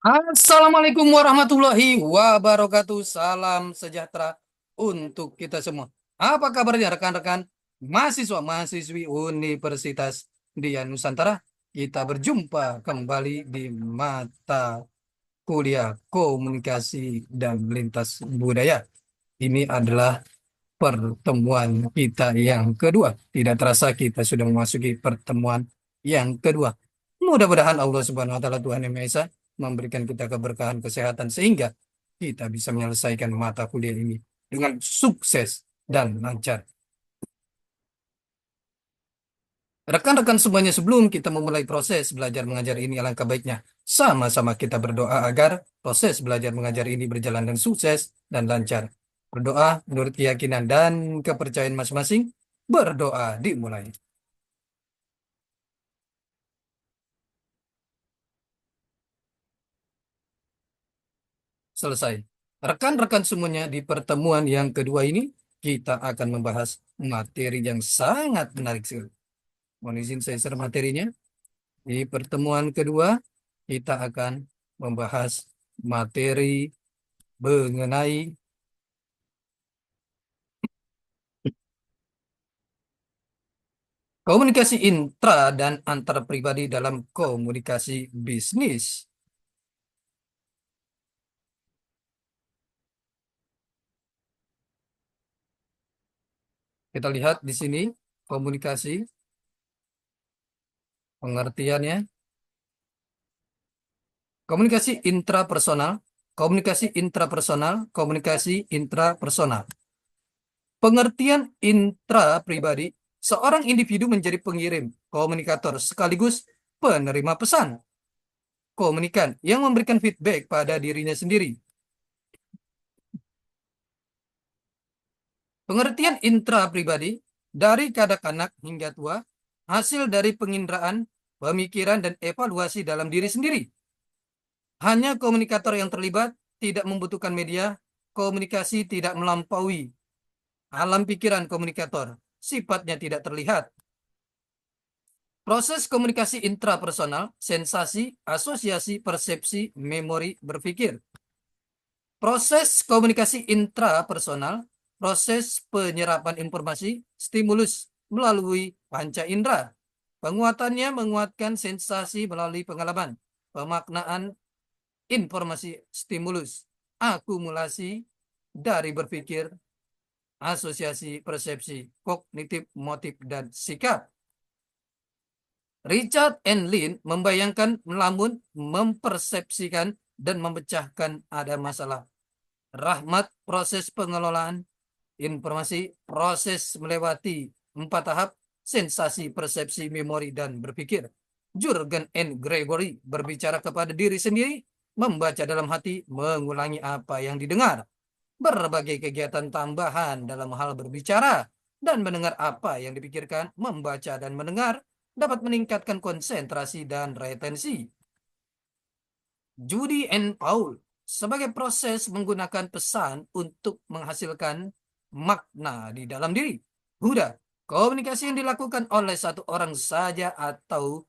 Assalamualaikum warahmatullahi wabarakatuh. Salam sejahtera untuk kita semua. Apa kabarnya rekan-rekan mahasiswa-mahasiswi Universitas Dian Nusantara? Kita berjumpa kembali di mata kuliah komunikasi dan lintas budaya. Ini adalah pertemuan kita yang kedua. Tidak terasa kita sudah memasuki pertemuan yang kedua. Mudah-mudahan Allah Subhanahu wa taala Tuhan Yang Maha Esa memberikan kita keberkahan kesehatan sehingga kita bisa menyelesaikan mata kuliah ini dengan sukses dan lancar. Rekan-rekan semuanya, sebelum kita memulai proses belajar mengajar ini, alangkah baiknya sama-sama kita berdoa agar proses belajar mengajar ini berjalan dengan sukses dan lancar. Berdoa menurut keyakinan dan kepercayaan masing-masing. Berdoa dimulai. Selesai. Rekan-rekan semuanya, di pertemuan yang kedua ini kita akan membahas materi yang sangat menarik sekali. Mohon izin saya share materinya. Di pertemuan kedua kita akan membahas materi mengenai komunikasi intra dan antar pribadi dalam komunikasi bisnis. Kita lihat di sini komunikasi, pengertiannya, komunikasi intrapersonal, komunikasi intrapersonal, komunikasi intrapersonal. Pengertian intra pribadi, seorang individu menjadi pengirim, komunikator sekaligus penerima pesan, komunikan yang memberikan feedback pada dirinya sendiri. Pengertian intra pribadi, dari kanak-kanak hingga tua, hasil dari penginderaan, pemikiran, dan evaluasi dalam diri sendiri. Hanya komunikator yang terlibat, tidak membutuhkan media, komunikasi tidak melampaui alam pikiran komunikator, sifatnya tidak terlihat. Proses komunikasi intrapersonal, sensasi, asosiasi, persepsi, memori, berpikir. Proses komunikasi intrapersonal, proses penyerapan informasi, stimulus melalui panca indera. Penguatannya menguatkan sensasi melalui pengalaman, pemaknaan informasi, stimulus, akumulasi dari berpikir, asosiasi, persepsi, kognitif, motif, dan sikap. Richard N. Lynn membayangkan, melamun, mempersepsikan, dan memecahkan ada masalah. Rahmat, proses pengelolaan informasi, proses melewati 4 tahap, sensasi, persepsi, memori, dan berpikir. Jurgen N. Gregory berbicara kepada diri sendiri, membaca dalam hati, mengulangi apa yang didengar. Berbagai kegiatan tambahan dalam hal berbicara dan mendengar apa yang dipikirkan, membaca dan mendengar dapat meningkatkan konsentrasi dan retensi. Judy and Paul sebagai proses menggunakan pesan untuk menghasilkan makna di dalam diri. Huda, komunikasi yang dilakukan oleh satu orang saja atau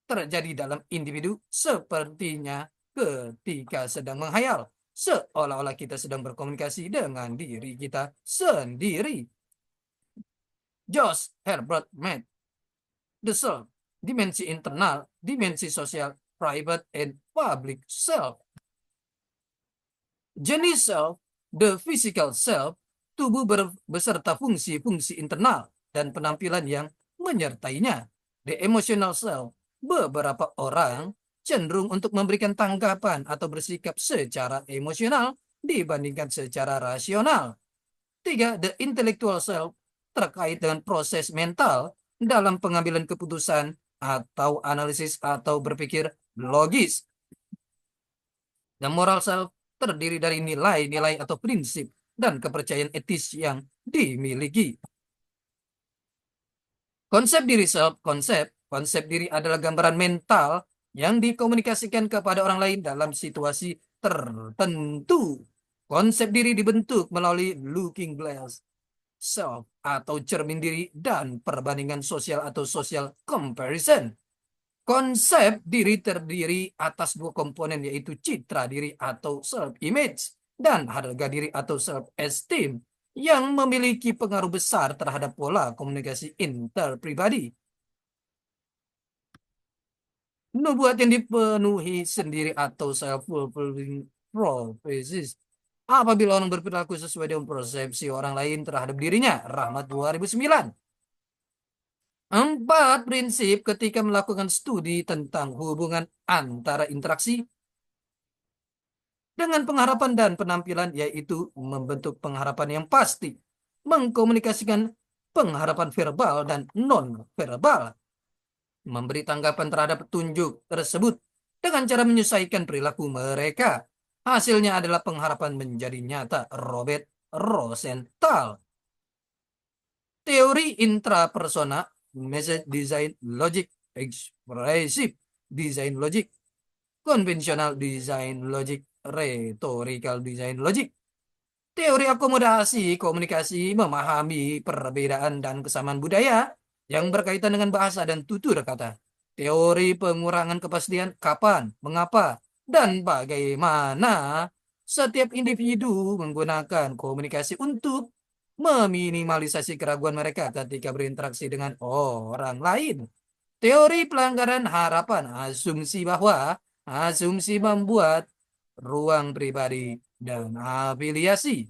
terjadi dalam individu, sepertinya ketika sedang menghayal, seolah-olah kita sedang berkomunikasi dengan diri kita sendiri. Josh Herbert Mead, the self, dimensi internal, dimensi sosial, private and public self. Jenis self, the physical self, tubuh beserta fungsi-fungsi internal dan penampilan yang menyertainya. The emotional self, beberapa orang cenderung untuk memberikan tanggapan atau bersikap secara emosional dibandingkan secara rasional. 3. The intellectual self, terkait dengan proses mental dalam pengambilan keputusan atau analisis atau berpikir logis. The moral self, terdiri dari nilai-nilai atau prinsip dan kepercayaan etis yang dimiliki. Konsep diri self, konsep diri adalah gambaran mental yang dikomunikasikan kepada orang lain dalam situasi tertentu. Konsep diri dibentuk melalui looking glass self atau cermin diri dan perbandingan sosial atau social comparison. Konsep diri terdiri atas dua komponen yaitu citra diri atau self-image dan harga diri atau self-esteem yang memiliki pengaruh besar terhadap pola komunikasi interpribadi. Nubuat yang dipenuhi sendiri atau self-fulfilling prophecies. Apabila orang berperilaku sesuai dengan persepsi orang lain terhadap dirinya. Rahmat 2009. 4 prinsip ketika melakukan studi tentang hubungan antara interaksi dengan pengharapan dan penampilan, yaitu membentuk pengharapan yang pasti, mengkomunikasikan pengharapan verbal dan non-verbal, memberi tanggapan terhadap petunjuk tersebut dengan cara menyesuaikan perilaku mereka. Hasilnya adalah pengharapan menjadi nyata. Robert Rosenthal. Teori intrapersona, message design logic, expressive design logic, konvensional design logic, rhetorical design logic. Teori akomodasi komunikasi memahami perbedaan dan kesamaan budaya yang berkaitan dengan bahasa dan tutur kata. Teori pengurangan kepastian kapan, mengapa, dan bagaimana setiap individu menggunakan komunikasi untuk meminimalisasi keraguan mereka ketika berinteraksi dengan orang lain. Teori pelanggaran harapan, asumsi membuat ruang pribadi dan afiliasi.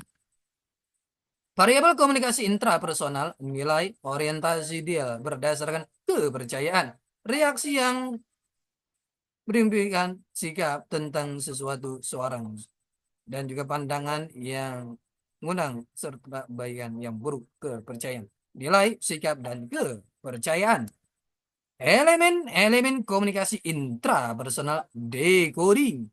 Variabel komunikasi intrapersonal nilai orientasi dia berdasarkan kepercayaan, reaksi yang berimpikan sikap tentang sesuatu seorang, dan juga pandangan yang mengundang serta bagian yang buruk kepercayaan. Nilai, sikap, dan kepercayaan. Elemen-elemen komunikasi intrapersonal decoding.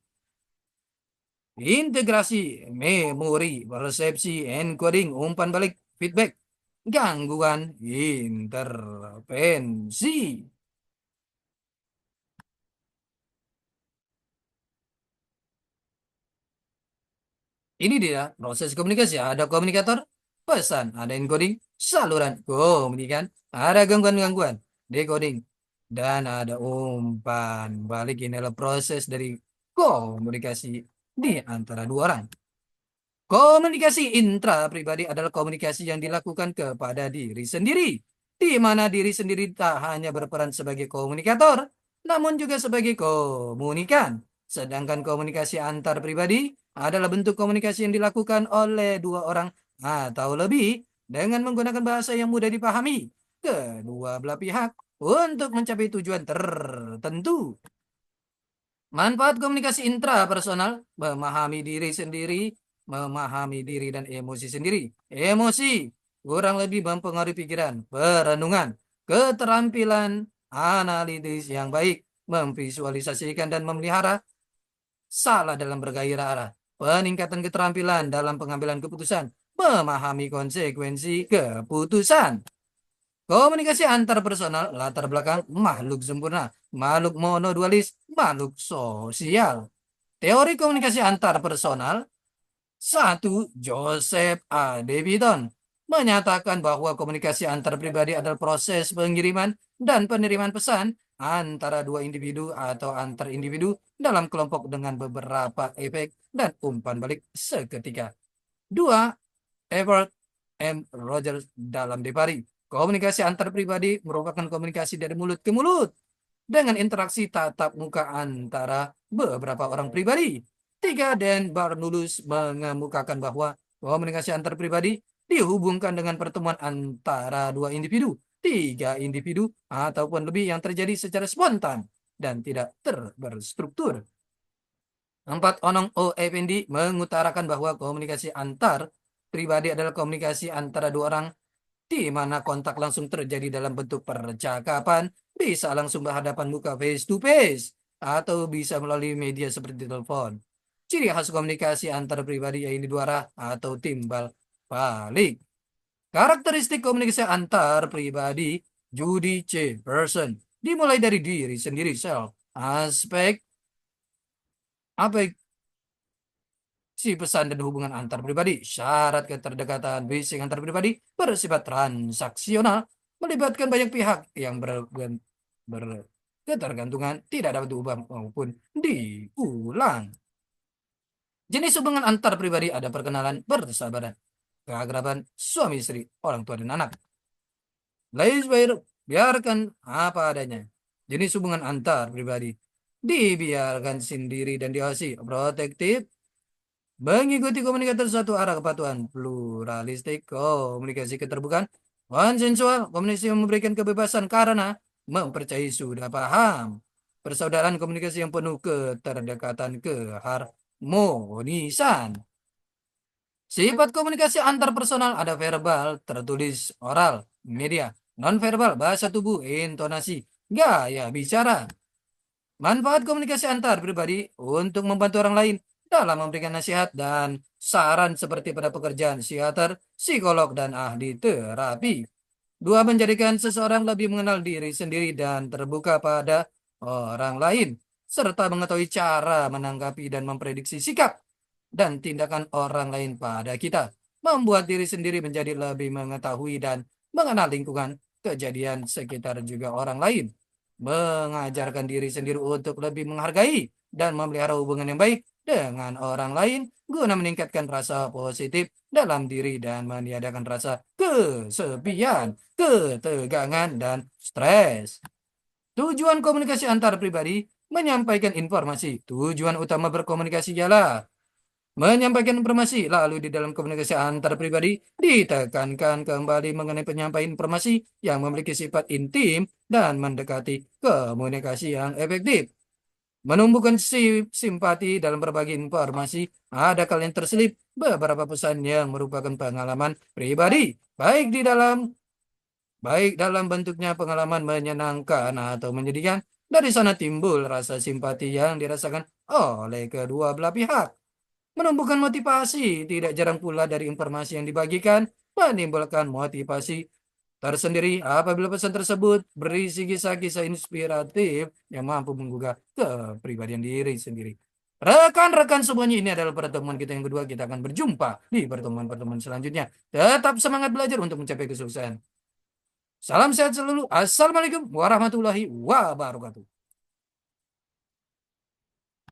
Integrasi, memori, persepsi, encoding, umpan balik, feedback, gangguan, intervensi. Ini dia proses komunikasi. Ada komunikator, pesan, ada encoding, saluran komunikan, ada gangguan-gangguan, decoding, dan ada umpan balik. Ini adalah proses dari komunikasi di antara dua orang. Komunikasi intra-pribadi adalah komunikasi yang dilakukan kepada diri sendiri, di mana diri sendiri tak hanya berperan sebagai komunikator, namun juga sebagai komunikan. Sedangkan komunikasi antar pribadi adalah bentuk komunikasi yang dilakukan oleh dua orang atau lebih dengan menggunakan bahasa yang mudah dipahami kedua belah pihak untuk mencapai tujuan tertentu. Manfaat komunikasi intrapersonal, memahami diri sendiri, memahami diri dan emosi sendiri. Emosi kurang lebih mempengaruhi pikiran, perenungan, keterampilan analitis yang baik, memvisualisasikan dan memelihara salah dalam bergairah arah, peningkatan keterampilan dalam pengambilan keputusan, memahami konsekuensi keputusan. Komunikasi antar personal, latar belakang makhluk sempurna, makhluk monodualis, makhluk sosial. Teori komunikasi antar personal, 1. Joseph A. Davidson menyatakan bahwa komunikasi antar pribadi adalah proses pengiriman dan penerimaan pesan antara dua individu atau antar individu dalam kelompok dengan beberapa efek dan umpan balik seketika. 2. Edward M. Rogers dalam Depari. Komunikasi antar pribadi merupakan komunikasi dari mulut ke mulut dengan interaksi tatap muka antara beberapa orang pribadi. 3. Dan Barnulus mengemukakan bahwa komunikasi antar pribadi dihubungkan dengan pertemuan antara dua individu, tiga individu, ataupun lebih yang terjadi secara spontan dan tidak berstruktur. 4. Onong O. Effendi mengutarakan bahwa komunikasi antar pribadi adalah komunikasi antara dua orang di mana kontak langsung terjadi dalam bentuk percakapan, bisa langsung berhadapan muka face to face, atau bisa melalui media seperti telepon. Ciri khas komunikasi antar pribadi yaitu dua arah atau timbal balik. Karakteristik komunikasi antar pribadi, Judy C. Person, dimulai dari diri sendiri, self, aspek, apa si pesan dan hubungan antar pribadi. Syarat keterdekatan bising antar pribadi bersifat transaksional, melibatkan banyak pihak yang ketergantungan tidak dapat diubah maupun diulang. Jenis hubungan antar pribadi ada perkenalan, persahabatan, keakraban, suami istri, orang tua dan anak. Biarkan apa adanya. Jenis hubungan antar pribadi dibiarkan sendiri dan diawasi, protektif, mengikuti komunikasi satu arah, kepatuhan, pluralistik, komunikasi keterbukaan, konsensual, komunikasi yang memberikan kebebasan karena mempercayai sudah paham, persaudaraan, komunikasi yang penuh keterdekatan, keharmonisan. Sifat komunikasi antar personal ada verbal, tertulis, oral, media, nonverbal, bahasa tubuh, intonasi, gaya bicara. Manfaat komunikasi antar pribadi untuk membantu orang lain dalam memberikan nasihat dan saran seperti pada pekerjaan psikiater, psikolog, dan ahli terapi. Dua, menjadikan seseorang lebih mengenal diri sendiri dan terbuka pada orang lain, serta mengetahui cara menanggapi dan memprediksi sikap dan tindakan orang lain pada kita. Membuat diri sendiri menjadi lebih mengetahui dan mengenal lingkungan, kejadian sekitar juga orang lain. Mengajarkan diri sendiri untuk lebih menghargai dan memelihara hubungan yang baik dengan orang lain guna meningkatkan rasa positif dalam diri dan meniadakan rasa kesepian, ketegangan, dan stres. Tujuan komunikasi antar pribadi menyampaikan informasi. Tujuan utama berkomunikasi ialah menyampaikan informasi, lalu di dalam komunikasi antar pribadi ditekankan kembali mengenai penyampaian informasi yang memiliki sifat intim dan mendekati komunikasi yang efektif. Menumbuhkan simpati dalam berbagi informasi, ada kalian terselip beberapa pesan yang merupakan pengalaman pribadi, baik dalam bentuknya pengalaman menyenangkan atau menyedihkan. Dari sana timbul rasa simpati yang dirasakan oleh kedua belah pihak. Menumbuhkan motivasi, tidak jarang pula dari informasi yang dibagikan, menimbulkan motivasi tersendiri apabila pesan tersebut berisi kisah-kisah inspiratif yang mampu menggugah kepribadian diri sendiri. Rekan-rekan semuanya, ini adalah pertemuan kita yang kedua. Kita akan berjumpa di pertemuan-pertemuan selanjutnya. Tetap semangat belajar untuk mencapai kesuksesan. Salam sehat selalu. Assalamualaikum warahmatullahi wabarakatuh.